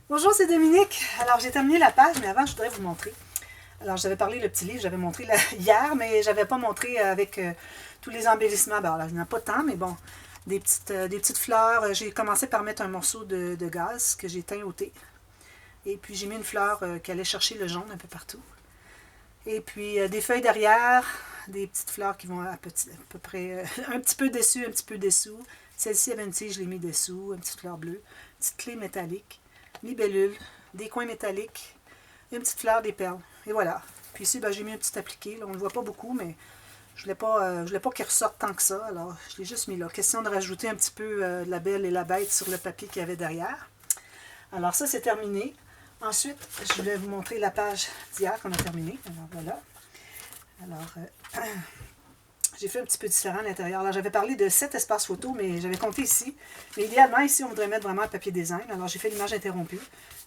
Bonjour, c'est Dominique. Alors, j'ai terminé la page, mais avant, je voudrais vous montrer. Alors, j'avais parlé le petit livre, j'avais montré hier, mais je n'avais pas montré avec tous les embellissements. Ben, alors, il n'y en a pas tant, mais bon, des petites fleurs. J'ai commencé par mettre un morceau de gaz que j'ai teint au thé. Et puis, j'ai mis une fleur qui allait chercher le jaune un peu partout. Et puis, des feuilles derrière, des petites fleurs qui vont à peu près un petit peu dessus, un petit peu dessous. Celle-ci avait une tige, je l'ai mis dessous, une petite fleur bleue, une petite clé métallique, libellule, des coins métalliques, une petite fleur, des perles. Et voilà. Puis ici, ben, j'ai mis un petit appliqué. Là, on ne le voit pas beaucoup, mais je ne voulais pas qu'il ressorte tant que ça. Alors, je l'ai juste mis là. Question de rajouter un petit peu de la belle et la bête sur le papier qu'il y avait derrière. Alors, ça, c'est terminé. Ensuite, je vais vous montrer la page d'hier qu'on a terminée. Alors, voilà. Alors, j'ai fait un petit peu différent à l'intérieur. Alors, j'avais parlé de 7 espaces photos, mais j'avais compté ici. Mais idéalement, ici, on voudrait mettre vraiment un papier design. Alors, j'ai fait l'image interrompue.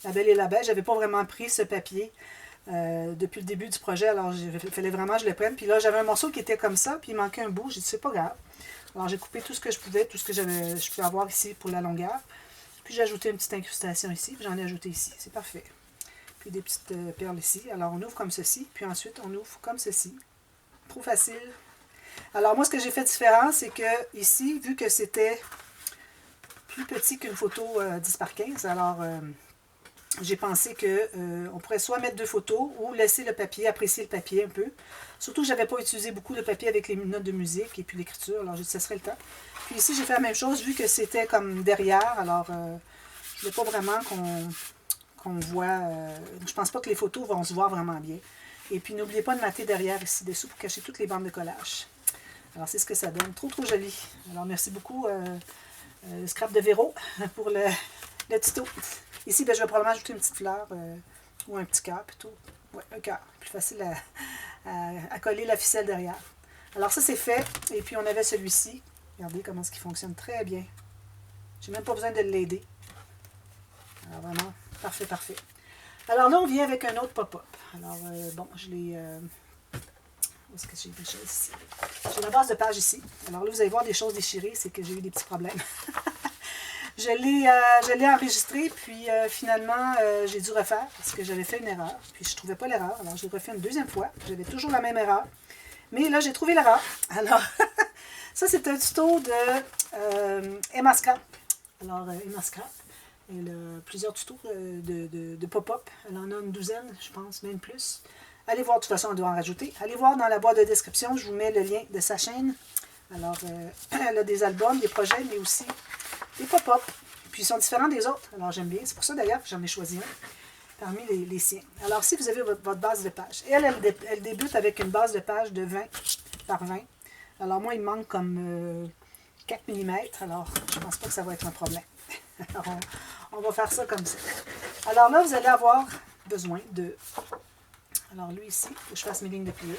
La belle et la bête. Je n'avais pas vraiment pris ce papier depuis le début du projet. Alors, il fallait vraiment que je le prenne. Puis là, j'avais un morceau qui était comme ça, puis il manquait un bout. J'ai dit, c'est pas grave. Alors, j'ai coupé tout ce que je pouvais, tout ce que je pouvais avoir ici pour la longueur. Puis, j'ai ajouté une petite incrustation ici. Puis, j'en ai ajouté ici. C'est parfait. Puis, des petites perles ici. Alors, on ouvre comme ceci. Puis ensuite, on ouvre comme ceci. Trop facile. Alors, moi, ce que j'ai fait différent, c'est que ici, vu que c'était plus petit qu'une photo 10 par 15, alors j'ai pensé qu'on pourrait soit mettre 2 photos ou laisser le papier, apprécier le papier un peu. Surtout que je n'avais pas utilisé beaucoup de papier avec les notes de musique et puis l'écriture, alors j'ai dit que ce serait le temps. Puis ici, j'ai fait la même chose, vu que c'était comme derrière, alors je ne voulais pas vraiment qu'on voit... je pense pas que les photos vont se voir vraiment bien. Et puis, n'oubliez pas de mater derrière ici dessous pour cacher toutes les bandes de collage. Alors, c'est ce que ça donne. Trop, trop joli. Alors, merci beaucoup, Scrap de Véro, pour le tuto. Ici, ben, je vais probablement ajouter une petite fleur ou un petit cœur plutôt. Oui, un cœur. Plus facile à coller la ficelle derrière. Alors, ça, c'est fait. Et puis, on avait celui-ci. Regardez comment est-ce qu'il fonctionne très bien. J'ai même pas besoin de l'aider. Alors, vraiment, parfait, parfait. Alors là, on vient avec un autre pop-up. Alors, bon, je l'ai... où est-ce que j'ai des choses ici? J'ai la base de page ici. Alors là, vous allez voir des choses déchirées, c'est que j'ai eu des petits problèmes. je l'ai enregistré, puis finalement, j'ai dû refaire parce que j'avais fait une erreur. Puis je ne trouvais pas l'erreur. Alors, je l'ai refait une deuxième fois. J'avais toujours la même erreur. Mais là, j'ai trouvé l'erreur. Alors, ça, c'est un tuto de Emma Scrap. Alors, Emma Scrap. Elle a plusieurs tutos de pop-up. Elle en a une douzaine, je pense, même plus. Allez voir, de toute façon, on doit en rajouter. Allez voir dans la boîte de description, je vous mets le lien de sa chaîne. Alors, elle a des albums, des projets, mais aussi des pop-up. Puis, ils sont différents des autres. Alors, j'aime bien. C'est pour ça, d'ailleurs, que j'en ai choisi un parmi les siens. Alors, si vous avez votre base de page. Et elle débute avec une base de page de 20 par 20. Alors, moi, il me manque comme 4 mm. Alors, je ne pense pas que ça va être un problème. Alors, on va faire ça comme ça. Alors là, vous allez avoir besoin de... Alors lui ici, il faut que je fasse mes lignes de pliure.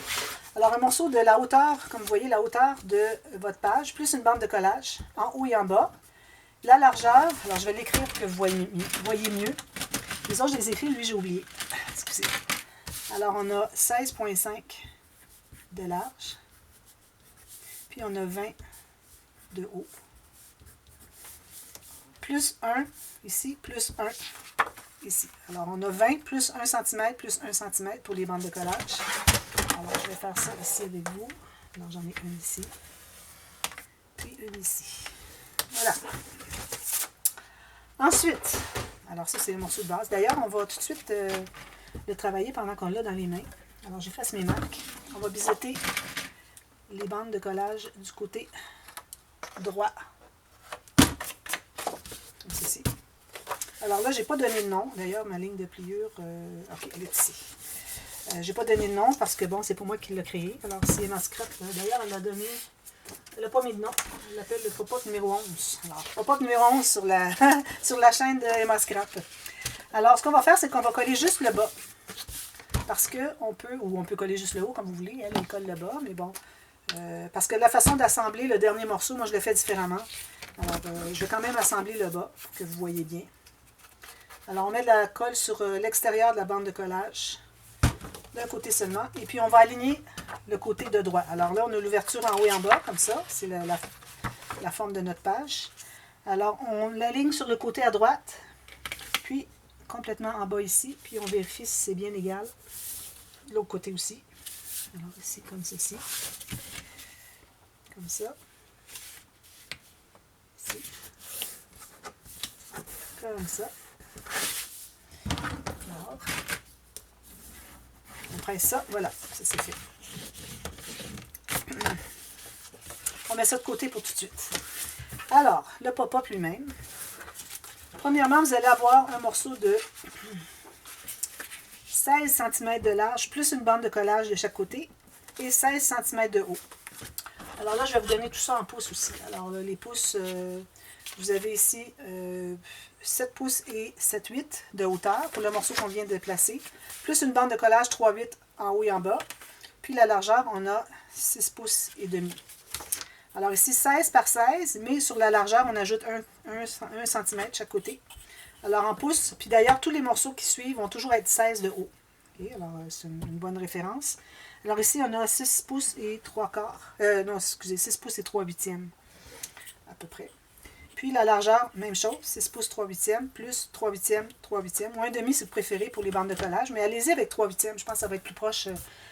Alors un morceau de la hauteur, comme vous voyez, la hauteur de votre page, plus une bande de collage, en haut et en bas. La largeur, alors je vais l'écrire pour que vous voyez mieux. Les autres, je les écris, lui j'ai oublié. Excusez. Alors on a 16,5 de large. Puis on a 20 de haut. Plus 1 ici, plus 1 ici. Alors, on a 20 plus 1 cm plus 1 cm pour les bandes de collage. Alors, je vais faire ça ici avec vous. Alors, j'en ai une ici. Puis une ici. Voilà. Ensuite, alors ça, c'est le morceau de base. D'ailleurs, on va tout de suite le travailler pendant qu'on l'a dans les mains. Alors, j'efface mes marques. On va biseauter les bandes de collage du côté droit. Comme ceci. Alors là, je n'ai pas donné de nom. D'ailleurs, ma ligne de pliure, ok, elle est ici. Je n'ai pas donné de nom parce que, bon, c'est pour moi qui l'a créé. Alors, c'est Emma Scrap. D'ailleurs, elle n'a pas mis de nom. Elle l'appelle le pop-up numéro 11. Alors, pop-up numéro 11 sur la chaîne de Emma Scrap. Alors, ce qu'on va faire, c'est qu'on va coller juste le bas. Parce qu'on peut, ou on peut coller juste le haut, comme vous voulez. Elle colle le bas, mais bon. Parce que la façon d'assembler le dernier morceau, moi, je le fais différemment. Alors, je vais quand même assembler le bas pour que vous voyez bien. Alors, on met de la colle sur l'extérieur de la bande de collage, d'un côté seulement, et puis on va aligner le côté de droit. Alors là, on a l'ouverture en haut et en bas, comme ça, c'est la forme de notre page. Alors, on l'aligne sur le côté à droite, puis complètement en bas ici, puis on vérifie si c'est bien égal. De l'autre côté aussi. Alors ici, comme ceci. Comme ça. Ici. Comme ça. Alors, on presse ça, voilà, ça c'est fait. On met ça de côté pour tout de suite. Alors, le pop-up lui-même. Premièrement, vous allez avoir un morceau de 16 cm de large, plus une bande de collage de chaque côté, et 16 cm de haut. Alors là, je vais vous donner tout ça en pouces aussi. Alors là, les pouces, vous avez ici 7 pouces et 7,8 de hauteur pour le morceau qu'on vient de placer, plus une bande de collage 3,8 en haut et en bas. Puis la largeur, on a 6 pouces et demi. Alors ici, 16 par 16, mais sur la largeur, on ajoute 1 cm chaque côté. Alors en pouces, puis d'ailleurs, tous les morceaux qui suivent vont toujours être 16 de haut. Okay, alors c'est une bonne référence. Alors ici, on a 6 pouces et 3 quarts. Non, excusez, 6 pouces et 3 huitièmes, à peu près. Puis la largeur, même chose, 6 pouces 3 huitièmes, plus 3 huitièmes, 3 huitièmes, ou 1,5 si vous préférez pour les bandes de collage, mais allez-y avec 3 huitièmes, je pense que ça va être plus proche,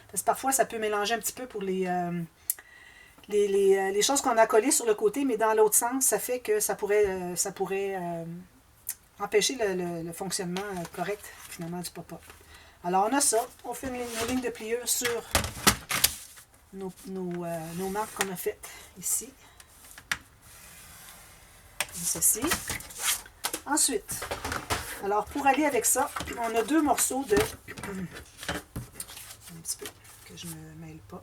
parce que parfois ça peut mélanger un petit peu pour les choses qu'on a collées sur le côté, mais dans l'autre sens, ça fait que ça pourrait empêcher le fonctionnement correct, finalement, du pop-up. Alors on a ça, on fait nos lignes de pliure sur nos marques qu'on a faites ici. Comme ceci. Ensuite, alors pour aller avec ça, on a deux morceaux de... un petit peu, que je ne me mêle pas.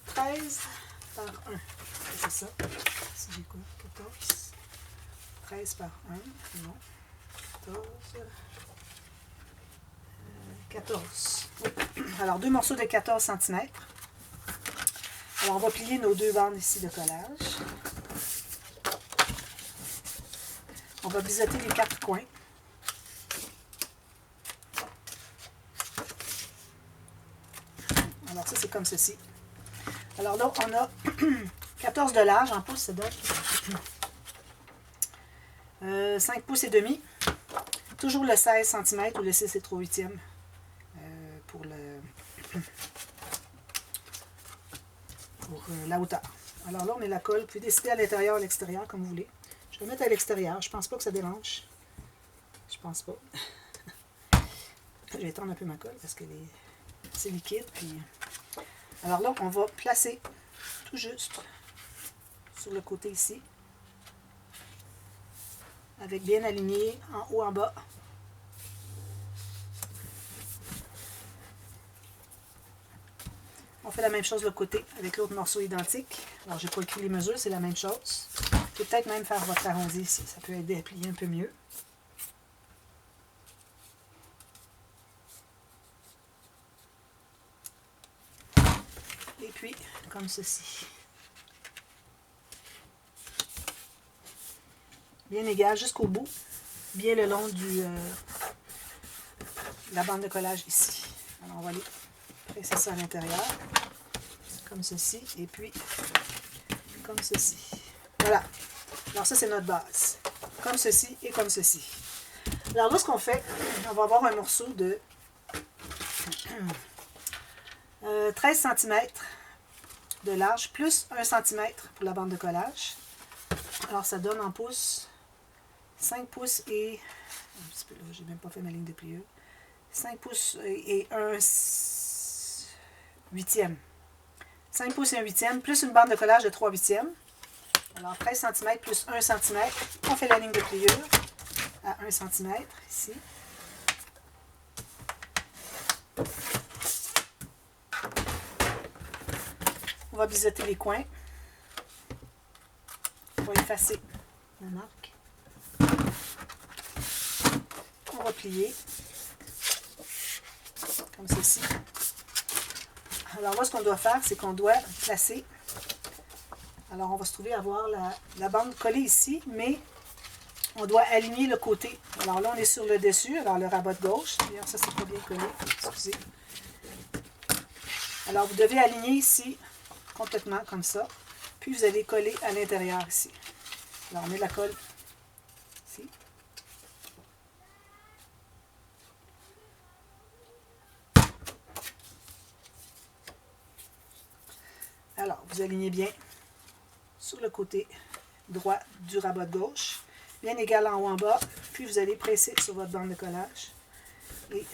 13 par 1. C'est ça. Si j'ai quoi? 14. 13 par 1. Non. 14. 14. Oui. Alors, deux morceaux de 14 cm. Alors, on va plier nos deux bandes ici de collage. On va biseauter les quatre coins. Alors, ça, c'est comme ceci. Alors là, on a 14 de large en pouces, ça donne 5 pouces et demi. Toujours le 16 cm ou le 6 et 3 huitièmes pour la hauteur. Alors là, on met la colle. Vous pouvez décider à l'intérieur ou à l'extérieur, comme vous voulez. Je vais mettre à l'extérieur. Je pense pas que ça dérange. Je pense pas. Je vais étendre un peu ma colle parce que c'est liquide. Puis... Alors là, on va placer tout juste sur le côté ici, avec bien aligné en haut, en bas. On fait la même chose de l'autre côté avec l'autre morceau identique. Alors, je n'ai pas écrit les mesures, c'est la même chose. Vous pouvez peut-être même faire votre arrondi ici, ça peut aider à plier un peu mieux. Et puis, comme ceci. Bien égal jusqu'au bout, bien le long de la bande de collage ici. Alors, on va aller presser ça à l'intérieur, comme ceci, et puis comme ceci. Voilà. Alors, ça, c'est notre base. Comme ceci et comme ceci. Alors là, ce qu'on fait, on va avoir un morceau de 13 cm de large, plus 1 cm pour la bande de collage. Alors, ça donne en pouces 5 pouces et... Un petit peu là, j'ai même pas fait ma ligne de pliure. 5 pouces et 1 huitième. 5 pouces et 1 huitième, plus une bande de collage de 3 huitièmes. Alors, 13 cm plus 1 cm. On fait la ligne de pliure à 1 cm, ici. On va biseauter les coins. On va effacer la marque. On va plier comme ceci. Alors là, ce qu'on doit faire, c'est qu'on doit placer. Alors, on va se trouver à avoir la bande collée ici, mais on doit aligner le côté. Alors là, on est sur le dessus, alors le rabat de gauche. D'ailleurs, ça, c'est pas bien collé. Excusez. Alors, vous devez aligner ici, complètement comme ça. Puis, vous allez coller à l'intérieur ici. Alors, on met la colle ici. vous alignez bien sur le côté droit du rabat de gauche, bien égal en haut en bas, puis vous allez presser sur votre bande de collage et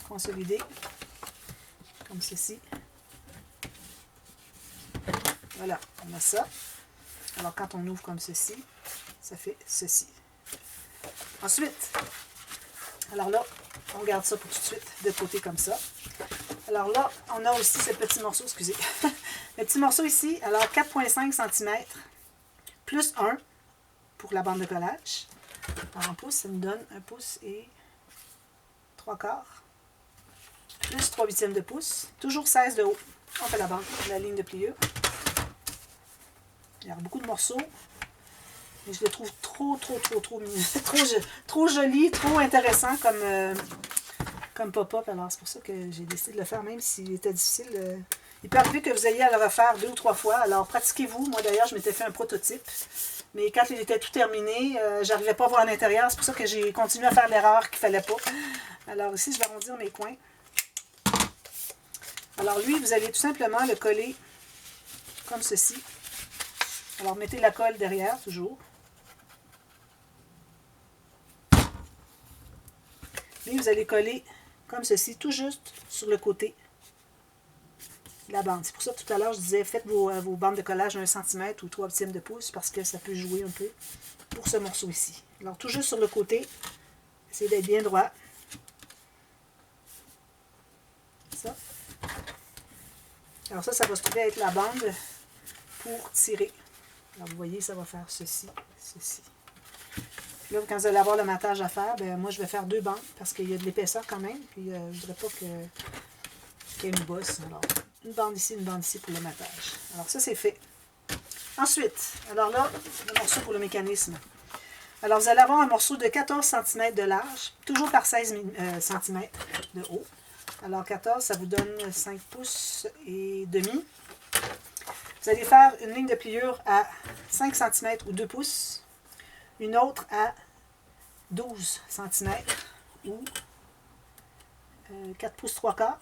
consolider comme ceci. Voilà, on a ça. Alors quand on ouvre comme ceci, ça fait ceci. Ensuite, alors là, on garde ça pour tout de suite de côté comme ça. Alors là, on a aussi ce petit morceau, excusez, le petit morceau ici, alors 4,5 cm plus 1 pour la bande de collage. Alors en pouce, ça nous donne 1 pouce et 3/4 plus 3/8 de pouce, toujours 16 de haut. On fait la bande, la ligne de pliure. Il y a beaucoup de morceaux, mais je le trouve trop joli, trop intéressant comme pop-up. Alors c'est pour ça que j'ai décidé de le faire, même s'il était difficile. Il peut arriver que vous ayez à le refaire 2 ou 3 fois. Alors pratiquez-vous. Moi d'ailleurs, je m'étais fait un prototype. Mais quand il était tout terminé, j'arrivais pas à voir l'intérieur. C'est pour ça que j'ai continué à faire l'erreur qu'il ne fallait pas. Alors ici, je vais arrondir mes coins. Alors lui, vous allez tout simplement le coller comme ceci. Alors mettez la colle derrière, toujours. Mais vous allez coller comme ceci, tout juste sur le côté de la bande. C'est pour ça que tout à l'heure, je disais, faites vos bandes de collage 1 cm ou 3/8 de pouce, parce que ça peut jouer un peu pour ce morceau ici. Alors tout juste sur le côté, essayez d'être bien droit. Ça. Alors ça va se trouver être la bande pour tirer. Alors vous voyez, ça va faire ceci, ceci. Puis là, quand vous allez avoir le matage à faire, ben, moi je vais faire 2 bandes parce qu'il y a de l'épaisseur quand même. Puis je ne voudrais pas qu'il y ait une bosse. Alors, une bande ici pour le matage. Alors ça, c'est fait. Ensuite, alors là, le morceau pour le mécanisme. Alors vous allez avoir un morceau de 14 cm de large, toujours par 16 cm de haut. Alors 14, ça vous donne 5 pouces et demi. Vous allez faire une ligne de pliure à 5 cm ou 2 pouces, une autre à 12 cm ou 4 pouces 3/4.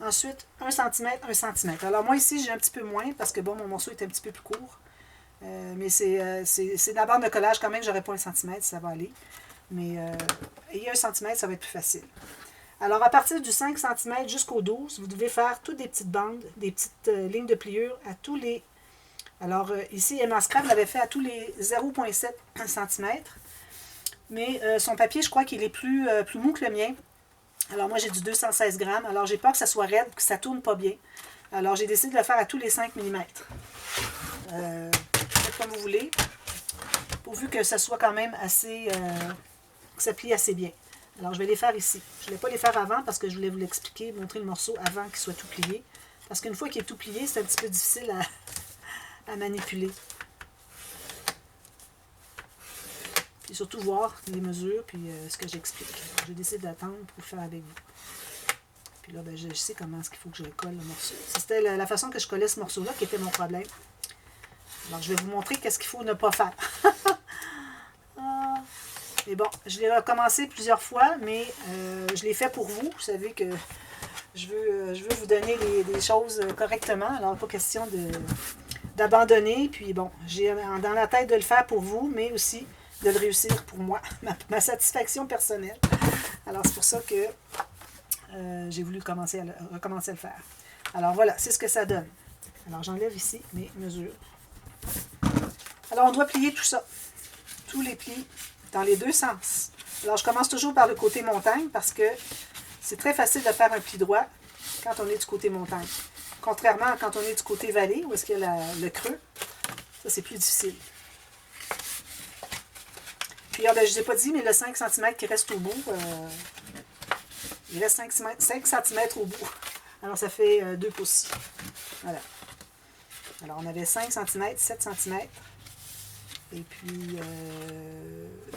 Ensuite, 1 cm, 1 cm. Alors moi ici, j'ai un petit peu moins parce que bon, mon morceau est un petit peu plus court. Mais c'est de la bande de collage quand même, j'aurais pas 1 cm, ça va aller. Mais ayez 1 cm, ça va être plus facile. Alors, à partir du 5 cm jusqu'au 12, vous devez faire toutes des petites bandes, des petites lignes de pliure à tous les... Alors, ici, Emma Scrap l'avait fait à tous les 0,7 cm. Mais son papier, je crois qu'il est plus mou que le mien. Alors, moi, j'ai du 216 grammes. Alors, j'ai peur que ça soit raide, que ça ne tourne pas bien. Alors, j'ai décidé de le faire à tous les 5 mm. Faites comme vous voulez. Pourvu que ça soit quand même assez... que ça plie assez bien. Alors, je vais les faire ici. Je ne vais pas les faire avant parce que je voulais vous l'expliquer, montrer le morceau avant qu'il soit tout plié. Parce qu'une fois qu'il est tout plié, c'est un petit peu difficile à manipuler. Puis surtout voir les mesures, puis ce que j'explique. J'ai décidé d'attendre pour le faire avec vous. Puis là, ben, je sais comment est-ce qu'il faut que je le colle, le morceau. C'était la façon que je collais ce morceau-là qui était mon problème. Alors, je vais vous montrer qu'est-ce qu'il faut ne pas faire. Mais bon, je l'ai recommencé plusieurs fois, mais je l'ai fait pour vous. Vous savez que je veux vous donner des choses correctement. Alors, pas question d'abandonner. Puis bon, j'ai dans la tête de le faire pour vous, mais aussi de le réussir pour moi, ma satisfaction personnelle. Alors, c'est pour ça que j'ai voulu recommencer à le faire. Alors, voilà, c'est ce que ça donne. Alors, j'enlève ici mes mesures. Alors, on doit plier tout ça. Tous les plis dans les deux sens. Alors, je commence toujours par le côté montagne parce que c'est très facile de faire un pli droit quand on est du côté montagne. Contrairement à quand on est du côté vallée, où est-ce qu'il y a le creux, ça c'est plus difficile. Puis, ben, je ne vous ai pas dit, mais le 5 cm qui reste au bout, il reste 5 cm au bout. Alors, ça fait 2 pouces. Voilà. Alors, on avait 5 cm, 7 cm. Et puis,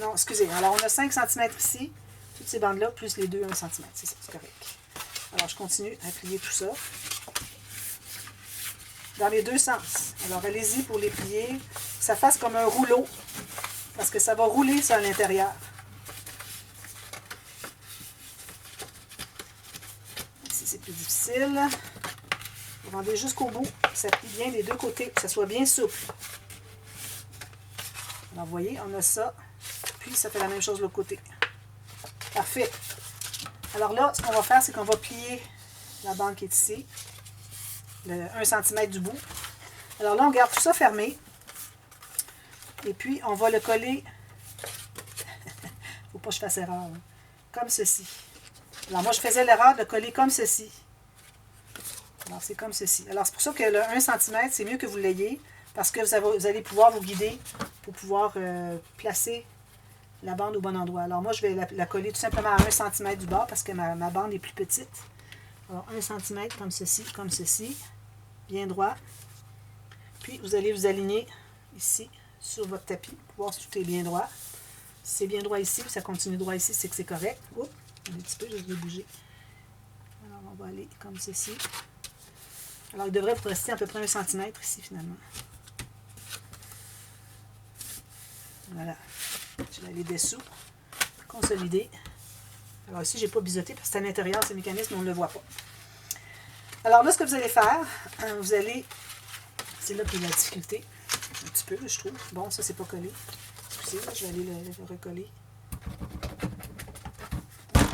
non, excusez. Alors, on a 5 cm ici, toutes ces bandes-là, plus les deux 1 cm. C'est ça, c'est correct. Alors, je continue à plier tout ça. Dans les deux sens. Alors, allez-y pour les plier. Que ça fasse comme un rouleau. Parce que ça va rouler ça à l'intérieur. Ici, c'est plus difficile. Rendez jusqu'au bout, que ça plie bien des deux côtés, que ça soit bien souple. Alors, vous voyez, on a ça, puis ça fait la même chose de l'autre côté. Parfait. Alors là, ce qu'on va faire, c'est qu'on va plier la bande qui est ici, le 1 cm du bout. Alors là, on garde tout ça fermé. Et puis, on va le coller. Faut pas que je fasse erreur. Hein. Comme ceci. Alors, moi, je faisais l'erreur de le coller comme ceci. Alors, c'est comme ceci. Alors, c'est pour ça que le 1 cm, c'est mieux que vous l'ayez, parce que vous allez pouvoir vous guider pour pouvoir placer la bande au bon endroit. Alors, moi, je vais la coller tout simplement à 1 cm du bord, parce que ma bande est plus petite. Alors, 1 cm comme ceci, bien droit. Puis, vous allez vous aligner ici, sur votre tapis, pour voir si tout est bien droit. Si c'est bien droit ici, puis ça continue droit ici, c'est que c'est correct. Oups, un petit peu, je vais bouger. Alors, on va aller comme ceci. Alors, il devrait vous rester à peu près 1 cm ici, finalement. Voilà. Je vais aller dessous. Consolider. Alors ici, je n'ai pas biseauté parce que c'est à l'intérieur, ce mécanisme, on ne le voit pas. Alors là, ce que vous allez faire, vous allez... C'est là qu'il y a la difficulté. Un petit peu, je trouve. Bon, ça, c'est pas collé. Excusez, là, je vais aller le recoller.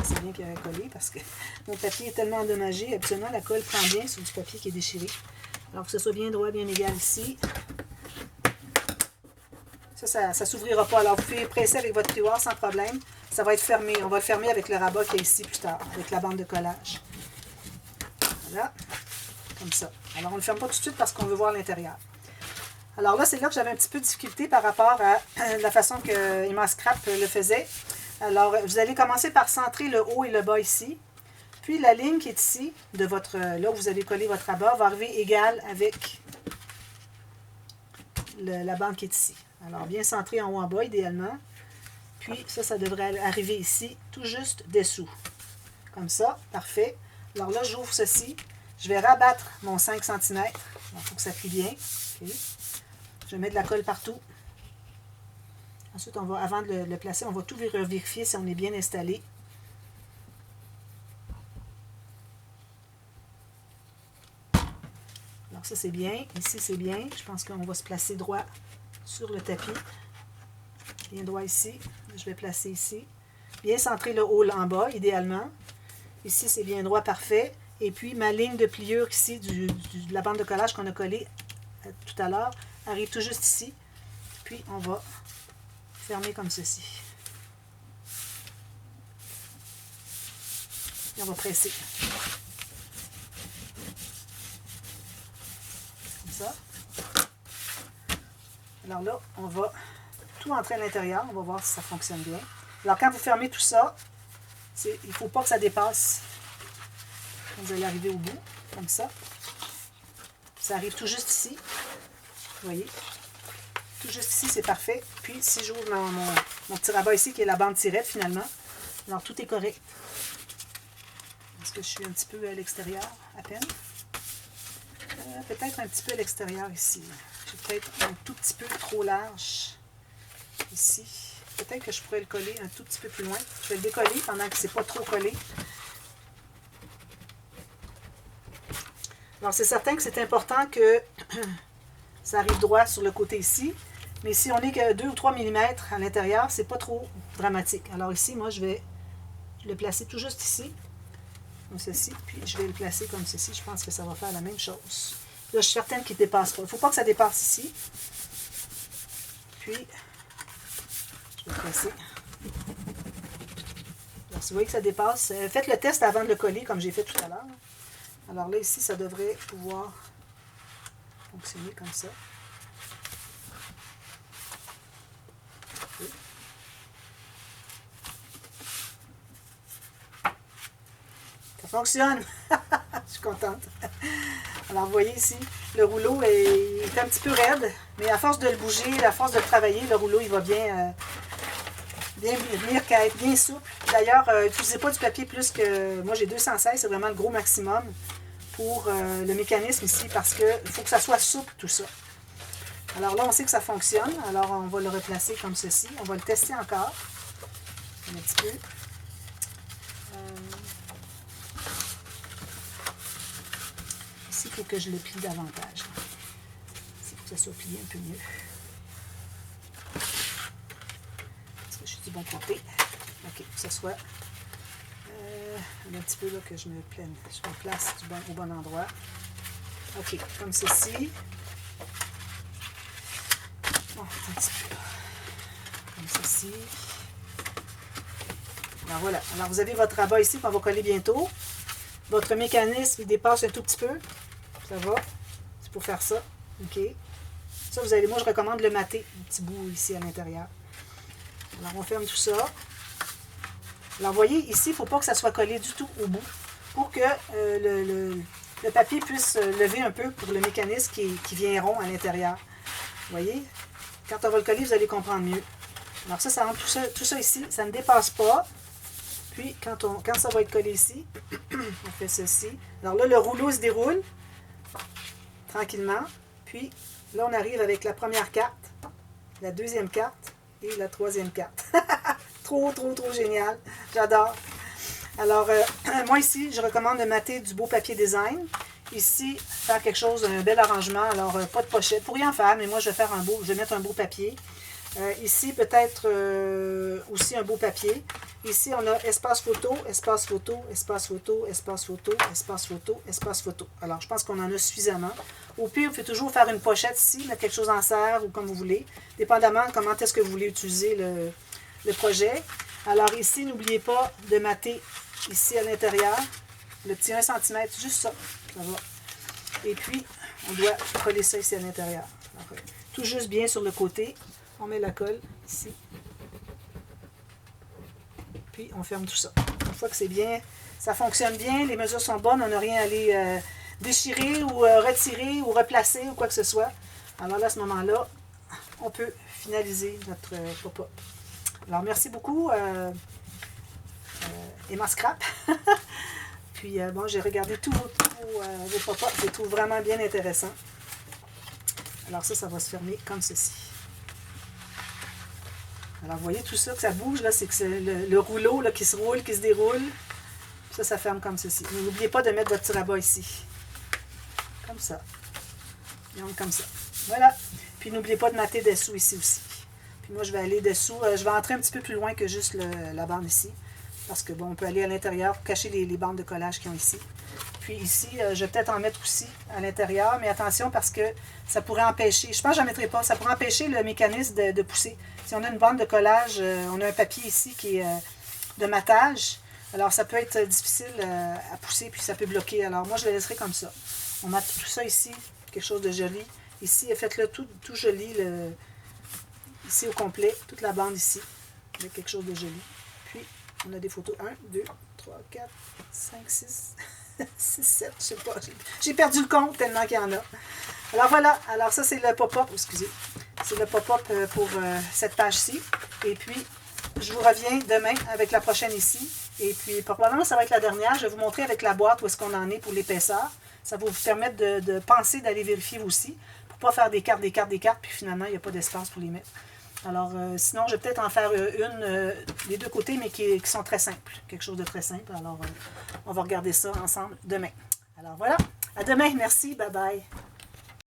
C'est bien qu'il ait collé parce que mon papier est tellement endommagé. Habituellement, la colle prend bien sur du papier qui est déchiré. Alors que ce soit bien droit, bien égal ici. Ça ne s'ouvrira pas. Alors, vous pouvez presser avec votre plioir sans problème. Ça va être fermé. On va le fermer avec le rabat qui est ici plus tard, avec la bande de collage. Voilà. Comme ça. Alors, on ne le ferme pas tout de suite parce qu'on veut voir l'intérieur. Alors là, c'est là que j'avais un petit peu de difficulté par rapport à la façon que Emma Scrap le faisait. Alors, vous allez commencer par centrer le haut et le bas ici. Puis, la ligne qui est ici, de votre, là où vous avez collé votre rabat, va arriver égale avec la bande qui est ici. Alors, bien centré en haut en bas, idéalement. Puis, ça devrait arriver ici, tout juste dessous. Comme ça, parfait. Alors là, j'ouvre ceci. Je vais rabattre mon 5 cm. Il faut que ça plie bien. Okay. Je mets de la colle partout. Ensuite, on va, avant de le placer, on va tout vérifier si on est bien installé. Alors ça, c'est bien. Ici, c'est bien. Je pense qu'on va se placer droit sur le tapis. Bien droit ici. Je vais placer ici. Bien centrer le haut en bas, idéalement. Ici, c'est bien droit, parfait. Et puis, ma ligne de pliure ici, de la bande de collage qu'on a collée tout à l'heure, arrive tout juste ici. Puis, on va fermer comme ceci. Et on va presser. Comme ça. Alors là, on va tout entrer à l'intérieur. On va voir si ça fonctionne bien. Alors, quand vous fermez tout ça, il ne faut pas que ça dépasse. Vous allez arriver au bout, comme ça. Ça arrive tout juste ici. Vous voyez? Tout juste ici, c'est parfait. Puis, si j'ouvre mon petit rabat ici, qui est la bande tirette, finalement, alors tout est correct. Est-ce que je suis un petit peu à l'extérieur, à peine? Peut-être un petit peu à l'extérieur ici. J'ai peut-être un tout petit peu trop large ici. Peut-être que je pourrais le coller un tout petit peu plus loin. Je vais le décoller pendant que ce n'est pas trop collé. Alors, c'est certain que c'est important que ça arrive droit sur le côté ici. Mais si on est que 2 ou 3 mm à l'intérieur, c'est pas trop dramatique. Alors ici, moi, je vais le placer tout juste ici, comme ceci. Puis, je vais le placer comme ceci. Je pense que ça va faire la même chose. Là, je suis certaine qu'il ne dépasse pas. Il ne faut pas que ça dépasse ici. Puis, je vais le placer. Alors, si vous voyez que ça dépasse, faites le test avant de le coller, comme j'ai fait tout à l'heure. Alors là, ici, ça devrait pouvoir fonctionner comme ça. Ça fonctionne! Je suis contente. Alors, vous voyez ici, le rouleau est un petit peu raide, mais à force de le bouger, à force de le travailler, le rouleau, il va bien venir être bien souple. D'ailleurs, n'utilisez pas du papier plus que... Moi, j'ai 216, c'est vraiment le gros maximum pour le mécanisme ici, parce qu'il faut que ça soit souple, tout ça. Alors là, on sait que ça fonctionne. Alors, on va le replacer comme ceci. On va le tester encore. Un petit peu. Ici, il faut que je le plie davantage. C'est pour que ça soit plié un peu mieux. Est-ce que je suis du bon côté? OK, que ce soit un petit peu là que je me place au bon endroit. OK, comme ceci. Bon, un petit peu là. Comme ceci. Alors voilà. Alors vous avez votre rabat ici qu'on va coller bientôt. Votre mécanisme, il dépasse un tout petit peu. Ça va. C'est pour faire ça. OK. Ça, vous allez, moi, je recommande le mater, un petit bout ici à l'intérieur. Alors, on ferme tout ça. Alors, vous voyez, ici, il ne faut pas que ça soit collé du tout au bout pour que le papier puisse lever un peu pour le mécanisme qui vient rond à l'intérieur. Vous voyez? Quand on va le coller, vous allez comprendre mieux. Alors, ça rentre tout ça ici. Ça ne dépasse pas. Puis, quand ça va être collé ici, on fait ceci. Alors là, le rouleau se déroule tranquillement. Puis, là, on arrive avec la première carte, la deuxième carte et la troisième carte. Trop génial. J'adore. Alors, moi ici, je recommande de mater du beau papier design. Ici, faire quelque chose, un bel arrangement. Alors, pas de pochette. Pour rien faire, mais moi, je vais mettre un beau papier. Ici, peut-être aussi un beau papier. Ici, on a espace photo, espace photo, espace photo, espace photo, espace photo, espace photo. Alors, je pense qu'on en a suffisamment. Au pire, vous pouvez toujours faire une pochette ici, mettre quelque chose en serre ou comme vous voulez, dépendamment de comment est-ce que vous voulez utiliser le projet. Alors ici, n'oubliez pas de mater ici à l'intérieur, le petit 1 cm, juste ça. Ça va. Et puis, on doit coller ça ici à l'intérieur. Tout juste bien sur le côté. On met la colle ici. Puis, on ferme tout ça. Une fois que c'est bien, ça fonctionne bien, les mesures sont bonnes, on n'a rien à aller déchirer ou retirer ou replacer ou quoi que ce soit. Alors là, à ce moment-là, on peut finaliser notre pop-up. Alors, merci beaucoup, Emma Scrap. Puis, bon, j'ai regardé tous vos pop-up. Je les trouve vraiment bien intéressants. Alors ça va se fermer comme ceci. Alors, vous voyez tout ça, que ça bouge, là, c'est que c'est le rouleau là, qui se roule, qui se déroule. Ça ferme comme ceci. Mais n'oubliez pas de mettre votre petit rabat ici. Comme ça. Et on comme ça. Voilà. Puis, n'oubliez pas de mater dessous ici aussi. Puis, moi, je vais aller dessous. Je vais entrer un petit peu plus loin que juste la bande ici. Parce que, bon, on peut aller à l'intérieur pour cacher les bandes de collage qu'ils ont ici. Puis ici, je vais peut-être en mettre aussi à l'intérieur, mais attention parce que ça pourrait empêcher, je pense que je n'en mettrai pas, ça pourrait empêcher le mécanisme de pousser. Si on a une bande de collage, on a un papier ici qui est de matage, alors ça peut être difficile à pousser, puis ça peut bloquer. Alors moi, je le laisserai comme ça. On met tout ça ici, quelque chose de joli. Ici, faites-le tout joli, ici au complet, toute la bande ici, avec quelque chose de joli. Puis, on a des photos 1, 2, 3, 4, 5, 6... 6, 7, je sais pas. J'ai perdu le compte tellement qu'il y en a. Alors voilà, alors ça c'est le pop-up, excusez. C'est le pop-up pour cette page-ci. Et puis, je vous reviens demain avec la prochaine ici. Et puis, probablement, ça va être la dernière. Je vais vous montrer avec la boîte où est-ce qu'on en est pour l'épaisseur. Ça va vous permettre de penser, d'aller vérifier aussi, pour ne pas faire des cartes, puis finalement, il n'y a pas d'espace pour les mettre. Alors, sinon, je vais peut-être en faire une des deux côtés, mais qui sont très simples. Quelque chose de très simple. Alors, on va regarder ça ensemble demain. Alors, voilà. À demain. Merci. Bye bye.